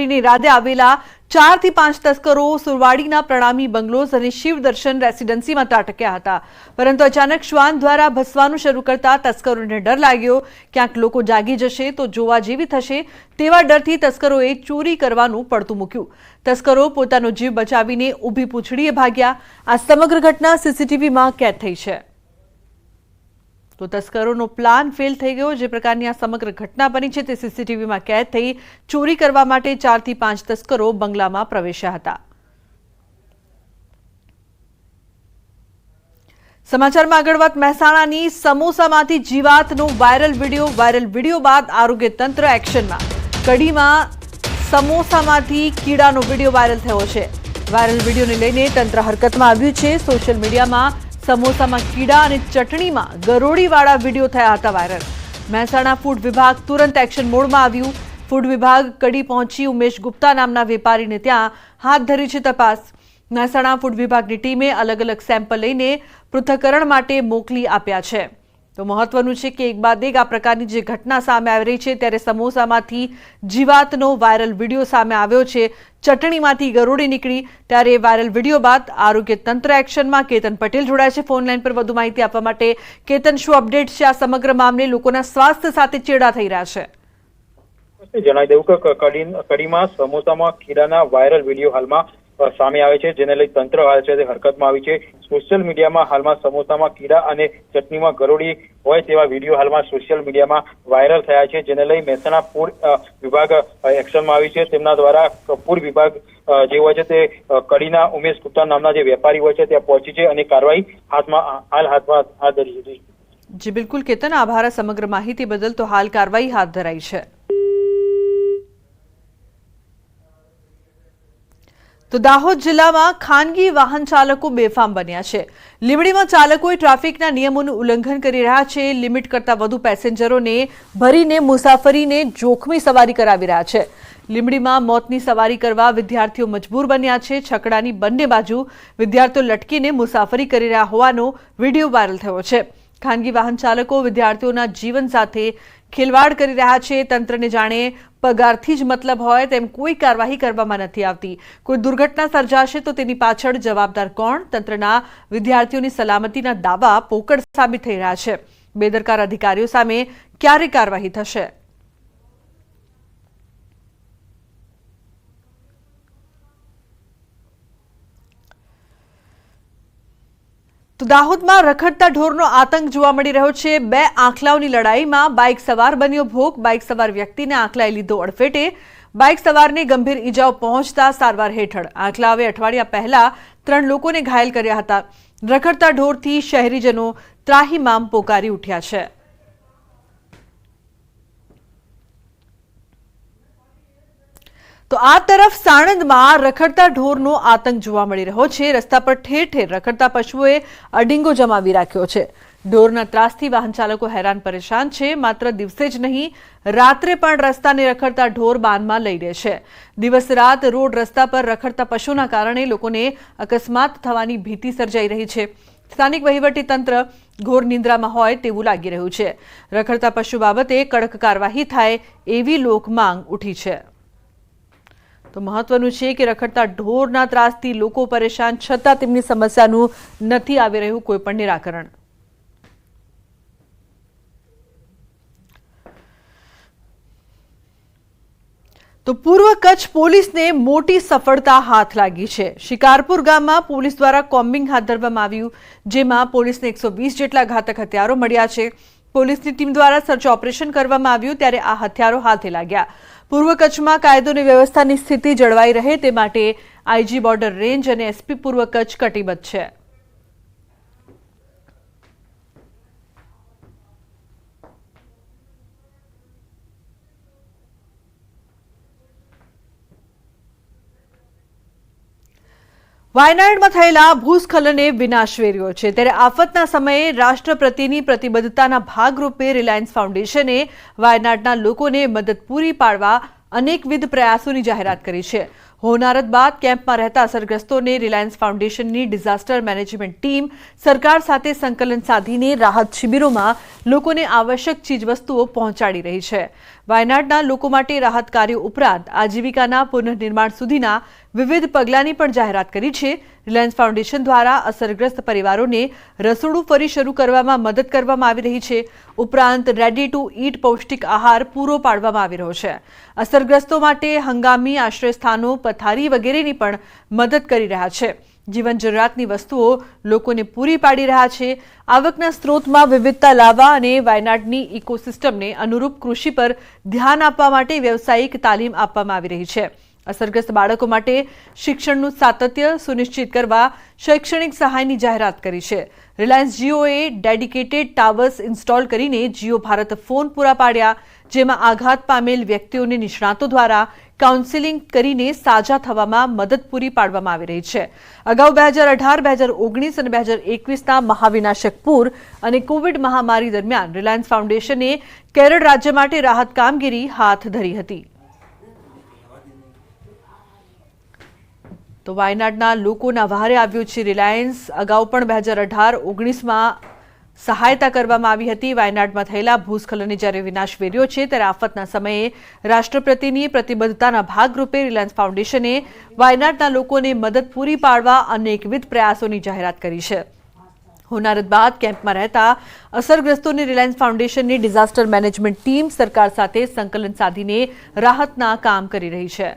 ચોરીની ઇરાદે આવેલા 4 થી 5 તસ્કરો સુરવાડીના પ્રણામી બંગલોઝ અને શિવ દર્શન રેસિડેન્સીમાં ત્રાટક્યા હતા, પરંતુ અચાનક શ્વાન દ્વારા ભસવાનું શરૂ કરતા તસ્કરોને ડર લાગ્યો. ક્યાંક લોકો જાગી જશે તો જોવા જેવી થશે તેવા ડરથી તસ્કરોએ ચોરી કરવાનું પડતું મૂક્યું. તસ્કરો પોતાનો જીવ બચાવીને ઊભી પૂંછડીએ ભાગ્યા. આ સમગ્ર ઘટના સીસીટીવીમાં કેદ થઈ છે. તો તસ્કરોનો પ્લાન ફેલ થઈ ગયો. જે પ્રકારની આ સમગ્ર ઘટના બની છે તે સીસીટીવીમાં કેદ થઈ. ચોરી કરવા માટે 4 થી 5 તસ્કરો બંગલામાં પ્રવેશ્યા હતા. સમાચારમાં આગળ વાત મહેસાણાની સમોસામાંથી જીવાતનો વાયરલ વિડીયો બાદ આરોગ્ય તંત્ર એક્શનમાં. કડીમાં સમોસામાંથી કીડાનો વિડીયો વાયરલ થયો છે. વાયરલ વિડીયોને લઈને તંત્ર હરકતમાં આવ્યું છે. સોશિયલ મીડિયામાં સમોસામાં કીડા અને ચટણીમાં ગરોળીવાળા વિડીયો થયા હતા વાયરલ. મહેસાણા ફૂડ વિભાગ તુરંત એક્શન મોડમાં આવ્યું. ફૂડ વિભાગ કડી પહોંચી ઉમેશ ગુપ્તા નામના વેપારીને ત્યાં હાથ ધરી છે તપાસ. મહેસાણા ફૂડ વિભાગની ટીમે અલગ અલગ સેમ્પલ લઈને પૃથ્થકરણ માટે મોકલી આપ્યા છે. તો મહત્વનું છે કે એક બાદ એક આ પ્રકારની જે ઘટના સામે આવી રહી છે ત્યારે સમોસામાંથી જીવાતનો વાયરલ વિડીયો સામે આવ્યો છે. ચટણીમાંથી ગરોળી નીકળી ત્યારે વાયરલ વિડીયો બાદ આરોગ્ય તંત્ર એક્શનમાં. કેતન પટેલ જોડાય છે ફોન લાઈન પર વધુ માહિતી આપવા માટે. કેતન, શું અપડેટ છે આ સમગ્ર મામલે? લોકોના સ્વાસ્થ્ય સાથે ચેડા થઈ રહ્યા છે. જણાવી દઉં કે કડીમાં સમોસામાં કીડાના વાયરલ વિડીયો હાલમાં સામે આવે છે, જેને લઈ તંત્ર હાલ છે તે હરકતમાં આવી છે. સોશિયલ મીડિયામાં હાલમાં સમોસામાં કીડા અને ચટણીમાં ગરોળી હોય તેવા વિડીયો હાલમાં સોશિયલ મીડિયામાં વાયરલ થયા છે, જેને લઈ મહેસાણા ફૂડ વિભાગ એક્શનમાં આવી છે. તેમના દ્વારા ફૂડ વિભાગ જે હોય છે તે કડીના ઉમેશ ગુપ્તા નામના જે વેપારી હોય છે ત્યાં પહોંચી છે અને કાર્યવાહી હાથ ધરી છે. જી બિલકુલ કેતન, આભાર સમગ્ર માહિતી બદલ. તો હાલ કાર્યવાહી હાથ ધરાઈ છે. તો દાહોદ જિલ્લામાં ખાનગી વાહન ચાલકો બેફામ બન્યા છે. લીંબડીમાં ચાલકોએ ટ્રાફિકના નિયમોનું ઉલ્લંઘન કરી રહ્યા છે. લિમિટ કરતા વધુ પેસેન્જરોને ભરીને મુસાફરીને જોખમી સવારી કરાવી રહ્યા છે. લીંબડીમાં મોતની સવારી કરવા વિદ્યાર્થીઓ મજબૂર બન્યા છે. છકડાની બંને બાજુ વિદ્યાર્થીઓ લટકીને મુસાફરી કરી રહ્યા હોવાનો વિડીયો વાયરલ થયો છે. ખાનગી વાહન ચાલકો વિદ્યાર્થીઓના જીવન સાથે ખેલવાડ કરી રહ્યા છે. તંત્રને જાણે પગારથી જ મતલબ હોય તેમ કોઈ કાર્યવાહી કરવામાં નથી આવતી. કોઈ દુર્ઘટના સર્જાશે તો તેની પાછળ જવાબદાર કોણ? તંત્રના વિદ્યાર્થીઓની સલામતીના દાવા પોકળ સાબિત થઈ રહ્યા છે. બેદરકાર અધિકારીઓ સામે ક્યારે કાર્યવાહી થશે? તો દાહોદમાં રખડતા ઢોરનો આતંક જોવા મળી રહ્યો છે. 2 આંખલાઓની લડાઈમાં બાઇક સવાર બન્યો ભોગ. બાઇક સવાર વ્યક્તિને આંખલાએ લીધો અડફેટે. બાઇક સવારને ગંભીર ઈજાઓ પહોંચતા સારવાર હેઠળ. આંખલાઓએ અઠવાડિયા પહેલા 3 લોકોને ઘાયલ કર્યા હતા. રખડતા ઢોરથી શહેરીજનો ત્રાહિમામ પોકારી ઉઠ્યા છે. તો આ તરફ સાણંદમાં રખડતા ઢોરનો આતંક જોવા મળી રહ્યો છે. રસ્તા પર ઠેર ઠેર રખડતા પશુઓએ અડીંગો જમાવી રાખ્યો છે. ઢોરના ત્રાસથી વાહન ચાલકો હેરાન પરેશાન છે. માત્ર દિવસે જ નહીં, રાત્રે પણ રસ્તાને રખડતા ઢોર બાનમાં લઈ લે છે. દિવસ રાત રોડ રસ્તા પર રખડતા પશુના કારણે લોકોને અકસ્માત થવાની ભીતિ સર્જાઈ રહી છે. સ્થાનિક વહીવટી તંત્ર ઘોર નિંદ્રામાં હોય તેવું લાગી રહ્યું છે. રખડતા પશુ બાબતે કડક કાર્યવાહી થાય એવી લોક માંગ ઉઠી છે. તો મહત્વનું છે કે રખડતા ઢોરના ત્રાસથી લોકો પરેશાન, છતાં તેમની સમસ્યાનું નથી આવી રહ્યું કોઈ પણ નિરાકરણ. તો પૂર્વ કચ્છ પોલીસને મોટી સફળતા હાથ લાગી છે. શિકારપુર ગામમાં પોલીસ દ્વારા કોમ્બિંગ હાથ ધરવામાં આવ્યું, જેમાં પોલીસને 120 જેટલા ઘાતક હથિયારો મળ્યા છે. પોલીસની ટીમ દ્વારા સર્ચ ઓપરેશન કરવામાં આવ્યું ત્યારે આ હથિયારો હાથે લાગ્યા. પૂર્વ કચ્છમાં કાયદો અને વ્યવસ્થાની સ્થિતિ જળવાઈ રહે તે માટે આઈજી બોર્ડર રેન્જ અને એસપી પૂર્વ કચ્છ કટિબદ્ધ છે. વાયનાડમાં થયેલા ભૂસ્ખલને વિનાશ વેર્યો છે ત્યારે આફતના સમયે રાષ્ટ્ર પ્રત્યેની પ્રતિબદ્ધતાના ભાગરૂપે રિલાયન્સ ફાઉન્ડેશને વાયનાડના લોકોને મદદ પૂરી પાડવા અનેકવિધ પ્રયાસોની જાહેરાત કરી છે. હોનારત બાદ કેમ્પમાં રહેતા અસરગ્રસ્તોને રિલાયન્સ ફાઉન્ડેશનની ડિઝાસ્ટર મેનેજમેન્ટ ટીમ સરકાર સાથે સંકલન સાધીને રાહત શિબિરોમાં લોકોને આવશ્યક ચીજવસ્તુઓ પહોંચાડી રહી છે. વાયનાડના લોકો માટે રાહત કાર્યો ઉપરાંત આજીવિકાના પુનઃનિર્માણ સુધીના વિવિધ પગલાંની પણ જાહેરાત કરી છે. રિલાયન્સ ફાઉન્ડેશન દ્વારા અસરગ્રસ્ત પરિવારોને રસોડું ફરી શરૂ કરવામાં મદદ કરવામાં આવી રહી છે. ઉપરાંત રેડી ટુ ઈટ પૌષ્ટિક આહાર પૂરો પાડવામાં આવી રહ્યો છે. અસરગ્રસ્તો માટે હંગામી આશ્રયસ્થાનો, પથારી વગેરેની પણ મદદ કરી રહ્યા છે. જીવન જરૂરિયાતની વસ્તુઓ લોકોને પૂરી પાડી રહ્યા છે. આવકના સ્ત્રોતમાં વિવિધતા લાવવા અને વાયનાડની ઇકોસિસ્ટમને અનુરૂપ કૃષિ પર ધ્યાન આપવા માટે વ્યવસાયિક તાલીમ આપવામાં આવી રહી છે. અસરગ્રસ્ત બાળકો માટે શિક્ષણનું સાતત્ય સુનિશ્ચિત કરવા શૈક્ષણિક સહાયની જાહેરાત કરી છે. Reliance GOA dedicated towers install કરીને જીઓ ભારત ફોન પૂરા પાડ્યા, જેમાં આઘાત પામેલ વ્યક્તિઓને નિષ્ણાતો દ્વારા કાઉન્સેલિંગ કરીને સાજા થવામાં મદદ પૂરી પાડવામાં આવી રહી છે. અગાઉ 2018, 2019 અને 2021ના મહાવિનાશક પૂર અને કોવિડ મહામારી દરમિયાન રિલાયન્સ ફાઉન્ડેશને કેરળ રાજ્ય માટે રાહત કામગીરી હાથ ધરી હતી. તો વાયનાડના લોકોના વહારે આવ્યું છે રિલાયન્સ. અગાઉ પણ 2018-19માં સહાયતા કરવામાં આવી હતી. વાયનાડમાં થયેલા ભૂસ્ખલને જ્યારે વિનાશ વેર્યો છે ત્યારે આફતના સમયે રાષ્ટ્રપતિની પ્રતિબદ્ધતાના ભાગરૂપે રિલાયન્સ ફાઉન્ડેશને વાયનાડના લોકોને મદદ પૂરી પાડવા અનેકવિધ પ્રયાસોની જાહેરાત કરી છે. હોનારત બાદ કેમ્પમાં રહેતા અસરગ્રસ્તોને રિલાયન્સ ફાઉન્ડેશનની ડિઝાસ્ટર મેનેજમેન્ટ ટીમ સરકાર સાથે સંકલન સાધીને રાહતના કામ કરી રહી છે.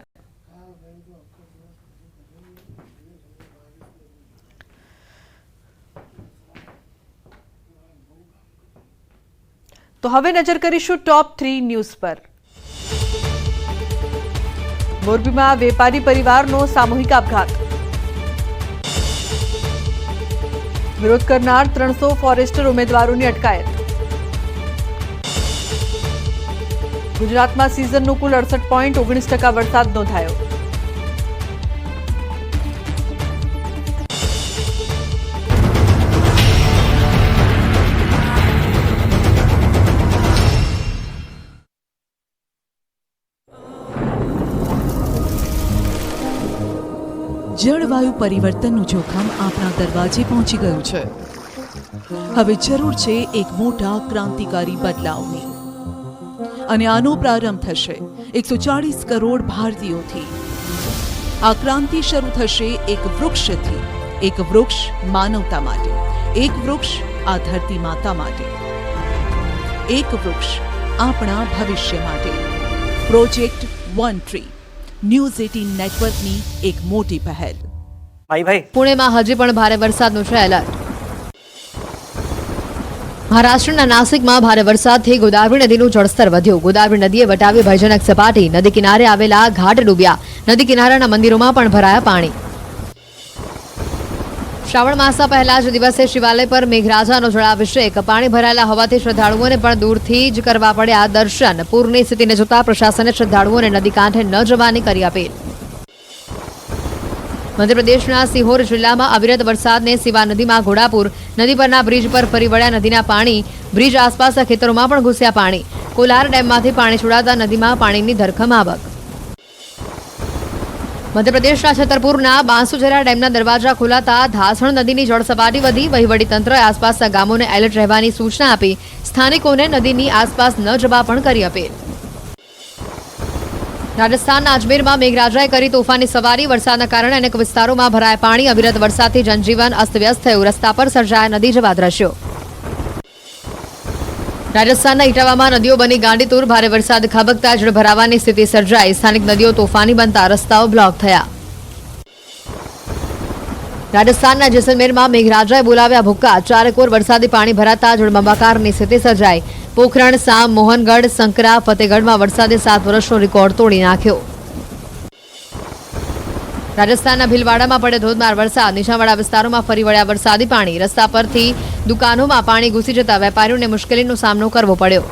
તો હવે નજર કરીશું ટોપ 3 ન્યૂઝ પર. મોરબીમાં વેપારી પરિવારનો સામૂહિક આપઘાત. વિરોધ કરનાર 300 ફોરેસ્ટર ઉમેદવારોની અટકાયત. ગુજરાતમાં સિઝનનો કુલ 68.19% વરસાદ નોંધાયો. જળવાયુ પરિવર્તનનું જોખમ આપણા દરવાજે પહોંચી ગયું છે. હવે જરૂર છે એક મોટા ક્રાંતિકારી બદલાવની, અને આનો પ્રારંભ થશે 140 કરોડ ભારતીયોથી. આ ક્રાંતિ શરૂ થશે એક વૃક્ષથી. એક વૃક્ષ માનવતા માટે, એક વૃક્ષ આ ધરતી માતા માટે, એક વૃક્ષ આપણા ભવિષ્ય માટે. પ્રોજેક્ટ વન ટ્રી, ન્યૂઝ 18 નેટવર્કની એક મોટી પહેલ. પુણેમાં હજી પણ ભારે વરસાદનું છે એલર્ટ. મહારાષ્ટ્રના નાસિકમાં ભારે વરસાદથી ગોદાવરી નદીનું જળસ્તર વધ્યું. ગોદાવરી નદીએ વટાવી ભયજનક સપાટી. નદી કિનારે આવેલા ઘાટ ડૂબ્યા. નદી કિનારાના મંદિરોમાં પણ ભરાયા પાણી. શ્રાવણ માસના પહેલા જ દિવસે શિવાલય પર મેઘરાજાનો જળાભિષેક. પાણી ભરાયેલા હોવાથી શ્રદ્ધાળુઓને પણ દૂરથી જ કરવા પડ્યા દર્શન. પૂરની સ્થિતિને જોતા પ્રશાસને શ્રદ્ધાળુઓને નદી કાંઠે ન જવાની કરી અપીલ. મધ્યપ્રદેશના સિહોર જિલ્લામાં અવિરત વરસાદને સિવા નદીમાં ઘોડાપુર. નદી પરના બ્રિજ પર ફરી વળ્યા નદીના પાણી. બ્રિજ આસપાસના ખેતરોમાં પણ ઘૂસ્યા પાણી. કોલાર ડેમમાંથી પાણી છોડાતા નદીમાં પાણીની ધરખમ આવક. મધ્યપ્રદેશના છતરપુરના બાંસુજરા ડેમના દરવાજા ખોલાતા ધાસણ નદીની જળસપાટી વધી. વહીવટીતંત્રએ આસપાસના ગામોને એલર્ટ રહેવાની સૂચના આપી. સ્થાનિકોને નદીની આસપાસ ન જવા પણ કરી અપીલ. રાજસ્થાનના અજમેરમાં મેઘરાજાએ કરી તોફાની સવારી. વરસાદના કારણે અનેક વિસ્તારોમાં ભરાયા પાણી. અવિરત વરસાદથી જનજીવન અસ્તવ્યસ્ત થયું. રસ્તા પર સર્જાયા નદી જેવા દ્રશ્યો. રાજસ્થાનના ઇટાવામાં નદીઓ બની ગાંડીતુર. ભારે વરસાદ ખાબકતા જળ ભરાવાની સ્થિતિ સર્જાઈ. સ્થાનિક નદીઓ તોફાની બનતા રસ્તાઓ બ્લોક થયા. રાજસ્થાનના જેસલમેરમાં મેઘરાજાએ બોલાવ્યા ભૂક્કા. 4 કોર વરસાદી પાણી ભરાતા જળબંબાકારની સ્થિતિ સર્જાઈ. પોખરણ, સામ, મોહનગઢ, સંકરા, ફતેગઢમાં વરસાદે 7 વર્ષનો રેકોર્ડ તોડી નાખ્યો. રાજસ્થાનના ભીલવાડામાં પડે ધોધમાર વરસાદ. નીચાણવાળા વિસ્તારોમાં ફરી વળ્યા વરસાદી પાણી. રસ્તા પરથી દુકાનોમાં પાણી ઘૂસી જતા વેપારીઓને મુશ્કેલીનો સામનો કરવો પડ્યો.